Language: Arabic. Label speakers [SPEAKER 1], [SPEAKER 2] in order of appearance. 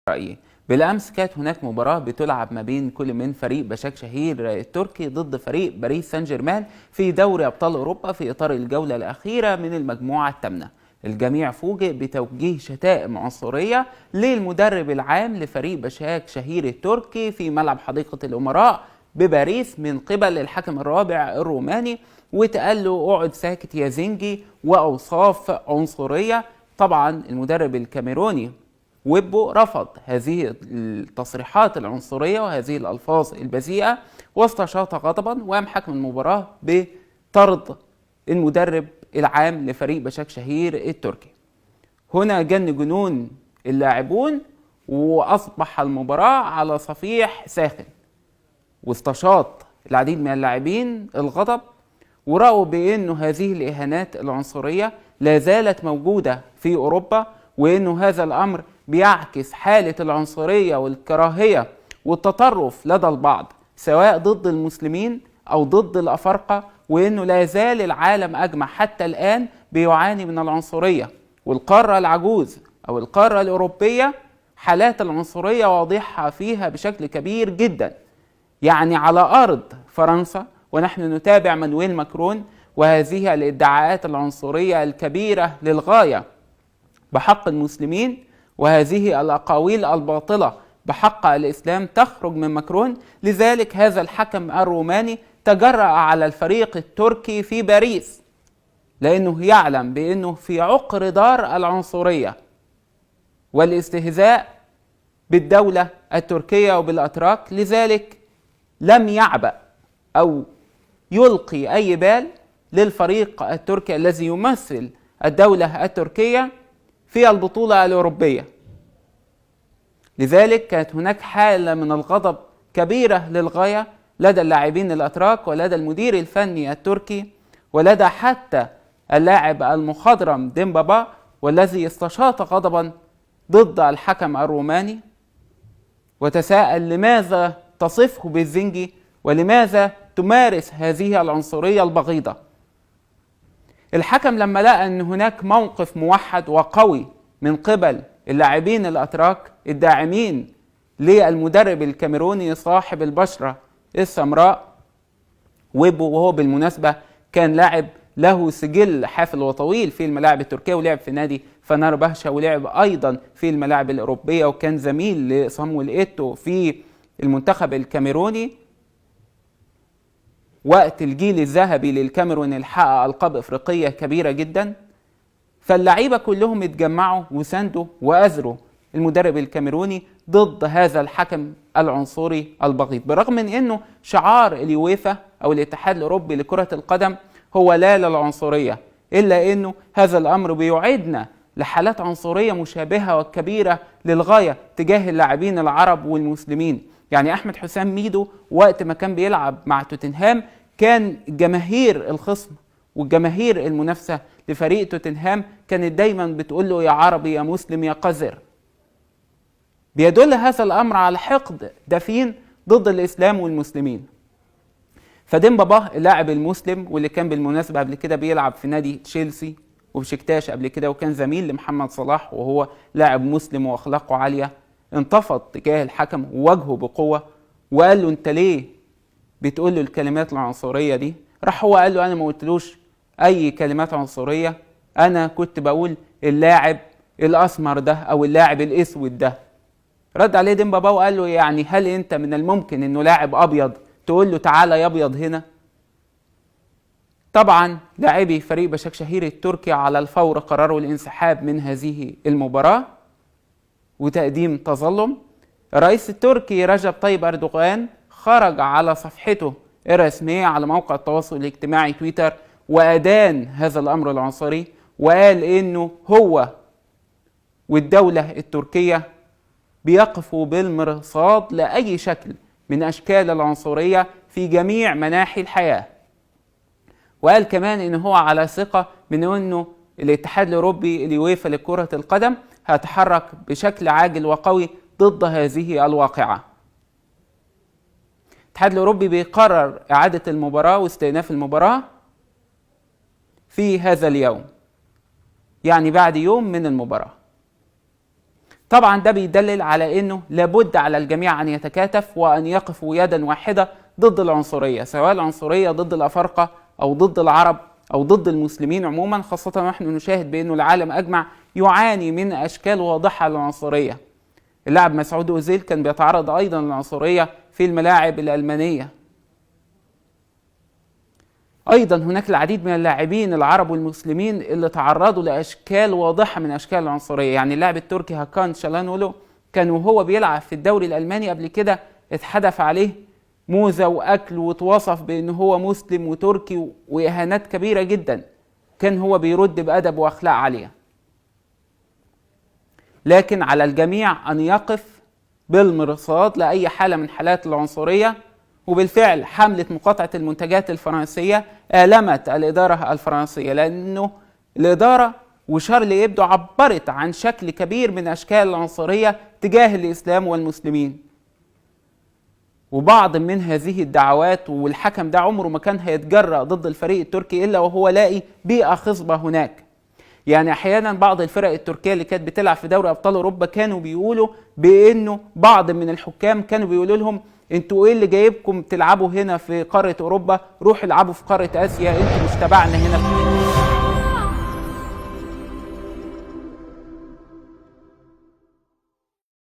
[SPEAKER 1] رأيي. بالأمس كانت هناك مباراة بتلعب ما بين كل من فريق بشكشهير التركي ضد فريق باريس سان جيرمان في دوري أبطال أوروبا في إطار الجولة الأخيرة من المجموعة الثامنة. الجميع فوجئ بتوجيه شتائم عنصرية للمدرب العام لفريق بشكشهير التركي في ملعب حديقة الأمراء بباريس من قبل الحكم الرابع الروماني، وتقال له اقعد ساكت يا زنجي، وأوصاف عنصرية. طبعا المدرب الكاميروني ويبو رفض هذه التصريحات العنصرية وهذه الألفاظ البذيئة واستشاط غضبا، وقام حكم المباراة بطرد المدرب العام لفريق بشكشهير التركي. هنا جن جنون اللاعبون وأصبح المباراة على صفيح ساخن، واستشاط العديد من اللاعبين الغضب ورأوا بأن هذه الإهانات العنصرية لا زالت موجودة في أوروبا، وأنه هذا الأمر بيعكس حالة العنصرية والكراهية والتطرف لدى البعض سواء ضد المسلمين أو ضد الأفارقة، وأنه لا زال العالم أجمع حتى الآن بيعاني من العنصرية. والقارة العجوز أو القارة الأوروبية حالات العنصرية واضحة فيها بشكل كبير جدا. يعني على أرض فرنسا ونحن نتابع مانويل ماكرون وهذه الادعاءات العنصرية الكبيرة للغاية بحق المسلمين وهذه الأقاويل الباطلة بحق الإسلام تخرج من ماكرون. لذلك هذا الحكم الروماني تجرأ على الفريق التركي في باريس، لأنه يعلم بأنه في عقر دار العنصرية والاستهزاء بالدولة التركية وبالأتراك. لذلك لم يعبأ أو يلقي أي بال للفريق التركي الذي يمثل الدولة التركية في البطولة الأوروبية. لذلك كانت هناك حالة من الغضب كبيرة للغاية لدى اللاعبين الأتراك ولدى المدير الفني التركي ولدى حتى اللاعب المخضرم ديمبابا، والذي استشاط غضبا ضد الحكم الروماني وتساءل لماذا تصفه بالزنجي ولماذا تمارس هذه العنصرية البغيضة. الحكم لما لقى أن هناك موقف موحد وقوي من قبل اللاعبين الأتراك الداعمين للمدرب الكاميروني صاحب البشرة السمراء ويبو، وهو بالمناسبة كان لاعب له سجل حافل وطويل في الملاعب التركية، ولعب في نادي فنربهشة ولعب أيضا في الملاعب الأوروبية، وكان زميل لصامويل إيتو في المنتخب الكاميروني وقت الجيل الذهبي للكاميرون اللي حقق ألقاب إفريقية كبيرة جدا. فاللعيبة كلهم اتجمعوا وساندوا وأزروا المدرب الكاميروني ضد هذا الحكم العنصري البغيض، برغم من أنه شعار اليويفا أو الاتحاد الأوروبي لكرة القدم هو لا للعنصرية، إلا أنه هذا الأمر بيعيدنا لحالات عنصرية مشابهة وكبيرة للغاية تجاه اللاعبين العرب والمسلمين. يعني أحمد حسام ميدو وقت ما كان بيلعب مع توتنهام كان جماهير الخصم والجماهير المنافسة لفريق توتنهام كانت دايما بتقول له يا عربي يا مسلم يا قذر. بيدل هذا الأمر على حقد دفين ضد الإسلام والمسلمين. فديمبابا اللاعب المسلم واللي كان بالمناسبة قبل كده بيلعب في نادي تشيلسي وبشكتاش قبل كده وكان زميل لمحمد صلاح وهو لاعب مسلم وأخلاقه عالية، انتفض تجاه الحكم وواجهه بقوة وقال له انت ليه بتقول له الكلمات العنصرية دي؟ راح هو قال له انا ما قلتلوش اي كلمات عنصرية، انا كنت بقول اللاعب الاسمر ده او اللاعب الاسود ده. رد عليه ديمبابا وقال له يعني هل انت من الممكن انه لاعب ابيض تقول له تعالى يا ابيض هنا؟ طبعا لاعبي فريق بشكشهير التركي على الفور قرروا الانسحاب من هذه المباراة وتقديم تظلم. الرئيس التركي رجب طيب أردوغان خرج على صفحته الرسمية على موقع التواصل الاجتماعي تويتر وأدان هذا الأمر العنصري وقال إنه هو والدولة التركية بيقفوا بالمرصاد لأي شكل من أشكال العنصرية في جميع مناحي الحياة. وقال كمان إنه هو على ثقة من إنه الاتحاد الأوروبي اليويفا لكرة القدم هتحرك بشكل عاجل وقوي ضد هذه الواقعة. الاتحاد الأوروبي بيقرر إعادة المباراة واستئناف المباراة في هذا اليوم، يعني بعد يوم من المباراة. طبعا ده بيدلل على انه لابد على الجميع ان يتكاتف وان يقفوا يدا واحدة ضد العنصرية، سواء العنصرية ضد الأفارقة أو ضد العرب أو ضد المسلمين عموما، خاصة ونحن نشاهد بأنه العالم أجمع يعاني من أشكال واضحة للعنصرية. اللاعب مسعود أوزيل كان بيتعرض أيضا للعنصرية في الملاعب الألمانية. أيضا هناك العديد من اللاعبين العرب والمسلمين اللي تعرضوا لأشكال واضحة من أشكال العنصرية. يعني اللاعب التركي هاكان شالهانولو كان وهو بيلعب في الدوري الألماني قبل كده اتحدف عليه موزة وأكل وتوصف بأنه هو مسلم وتركي وإهانات كبيرة جدا، كان هو بيرد بأدب وأخلاق عالية. لكن على الجميع أن يقف بالمرصاد لأي حالة من حالات العنصرية. وبالفعل حملة مقاطعة المنتجات الفرنسية آلمت الإدارة الفرنسية، لأنه الإدارة وشارلي إبدو عبرت عن شكل كبير من أشكال العنصرية تجاه الإسلام والمسلمين. وبعض من هذه الدعوات، والحكم ده عمره ما كان هيتجرأ ضد الفريق التركي إلا وهو لاقي بيئة خصبة هناك. يعني أحيانا بعض الفرق التركية اللي كانت بتلعب في دوري أبطال أوروبا كانوا بيقولوا بأنه بعض من الحكام كانوا بيقولوا لهم انتوا ايه اللي جايبكم تلعبوا هنا في قارة أوروبا، روحوا العبوا في قارة آسيا، انتوا مش تبعنا هنا في